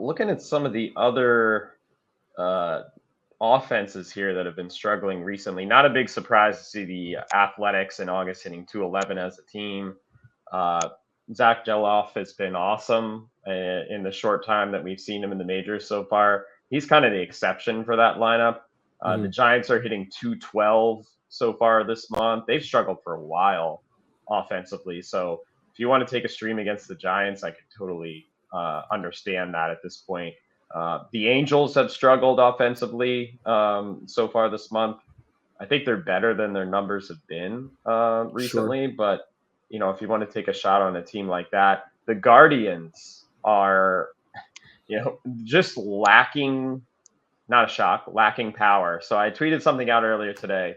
looking at some of the other uh, offenses here that have been struggling recently. Not a big surprise to see the Athletics in August hitting 211 as a team. Uh, Zach Geloff has been awesome in the short time that we've seen him in the majors so far. He's kind of the exception for that lineup. The Giants are hitting 212 so far this month. They've struggled for a while offensively. So if you want to take a stream against the Giants, I could totally understand that at this point. The Angels have struggled offensively so far this month. I think they're better than their numbers have been recently. Sure. But, if you want to take a shot on a team like that, the Guardians are, just lacking, not a shock, lacking power. So I tweeted something out earlier today.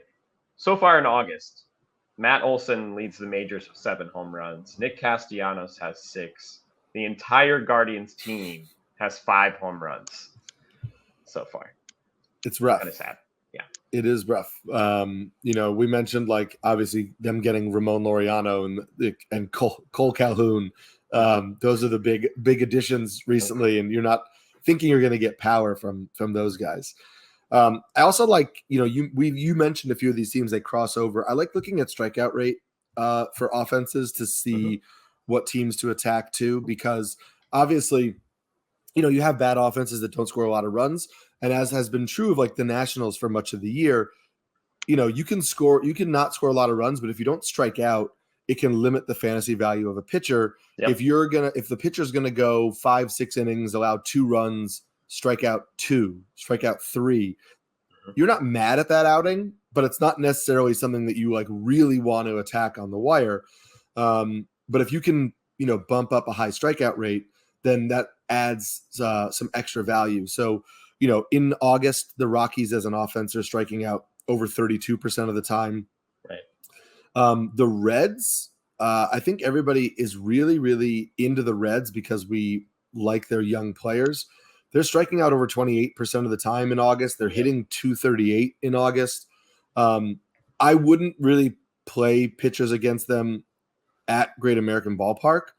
So far in August, Matt Olson leads the majors with 7 home runs. Nick Castellanos has 6. The entire Guardians team has 5 home runs so far. It's rough. Kind of sad. Yeah. It is rough. We mentioned obviously them getting Ramon Laureano and Cole Calhoun. Those are the big additions recently, and you're not thinking you're going to get power from those guys. I also you mentioned a few of these teams, they cross over. I like looking at strikeout rate for offenses to see what teams to attack too, because obviously, you have bad offenses that don't score a lot of runs. And as has been true of the Nationals for much of the year, you can not score a lot of runs, but if you don't strike out, it can limit the fantasy value of a pitcher. Yep. If the pitcher's going to go 5-6 innings, allow 2 runs, strike out 2, strike out 3, you're not mad at that outing, but it's not necessarily something that you really want to attack on the wire. But if you can, bump up a high strikeout rate, then that adds some extra value. So, in August, the Rockies as an offense are striking out over 32% of the time. Right. The Reds, I think everybody is really, really into the Reds because we like their young players. They're striking out over 28% of the time in August. They're hitting 238 in August. I wouldn't really play pitchers against them at Great American Ballpark,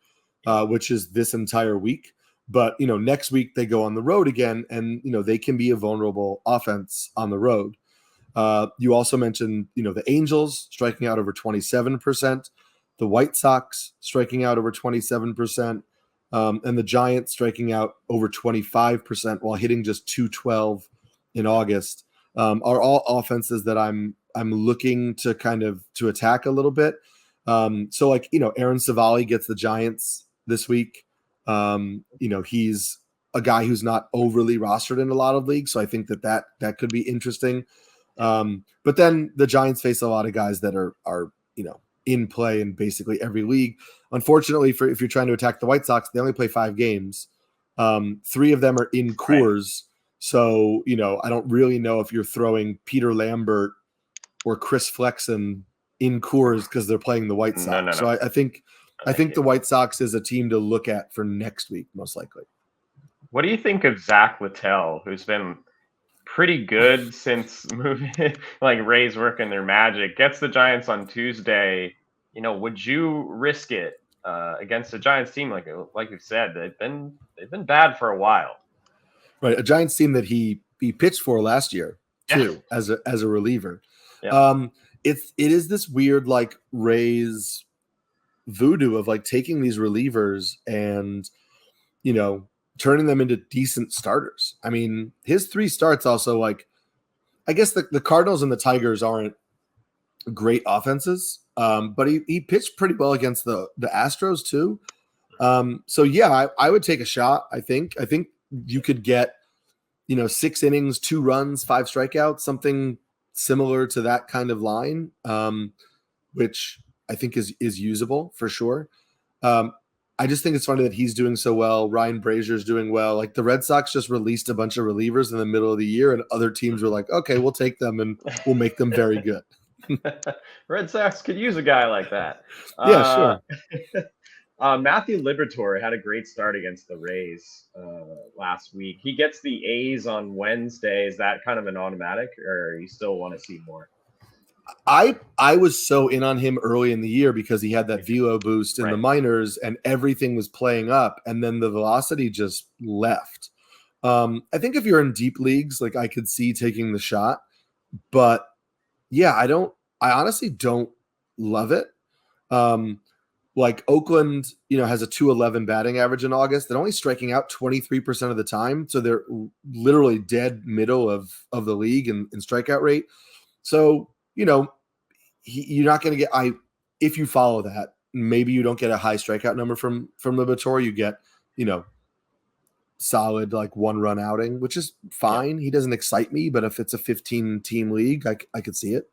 which is this entire week. But, next week they go on the road again, and, they can be a vulnerable offense on the road. You also mentioned, the Angels striking out over 27%, the White Sox striking out over 27%, and the Giants striking out over 25% while hitting just 212 in August, are all offenses that I'm looking to to attack a little bit. Aaron Savali gets the Giants this week. He's a guy who's not overly rostered in a lot of leagues. So I think that could be interesting. But then the Giants face a lot of guys that are in play in basically every league. Unfortunately, if you're trying to attack the White Sox, they only play 5 games. 3 of them are in Coors. Right. So, I don't really know if you're throwing Peter Lambert or Chris Flexen in Coors because they're playing the White Sox. No. So I think the White Sox is a team to look at for next week, most likely. What do you think of Zach Littell, who's been pretty good since moving, Rays working their magic? Gets the Giants on Tuesday. Would you risk it against the Giants team? Like you said, they've been bad for a while. Right, a Giants team that he pitched for last year too, as a reliever. Yeah. It is this weird Rays voodoo of taking these relievers and turning them into decent starters. I mean, his 3 starts also I guess the Cardinals and the Tigers aren't great offenses, but he pitched pretty well against the Astros too. So yeah, I would take a shot. I think you could get 6 innings, 2 runs, 5 strikeouts, something similar to that kind of line, which I think is usable for sure. I just think it's funny that he's doing so well. Ryan Brazier's doing well. The Red Sox just released a bunch of relievers in the middle of the year, and other teams were like, okay, we'll take them and we'll make them very good. Red Sox could use a guy like that. Yeah, sure. Matthew Liberatore had a great start against the Rays last week. He gets the A's on Wednesday. Is that kind of an automatic, or you still want to see more? I was so in on him early in the year because he had that velo boost in the minors and everything was playing up, and then the velocity just left. I think if you're in deep leagues, like I could see taking the shot, but yeah, I honestly don't love it. Like Oakland, has a 211 batting average in August. They're only striking out 23% of the time. So they're literally dead middle of the league in strikeout rate. So, you're not going to get, if you follow that, maybe you don't get a high strikeout number from Liberatore. You get, solid like 1-run outing, which is fine. He doesn't excite me, but if it's a 15 team league, I could see it.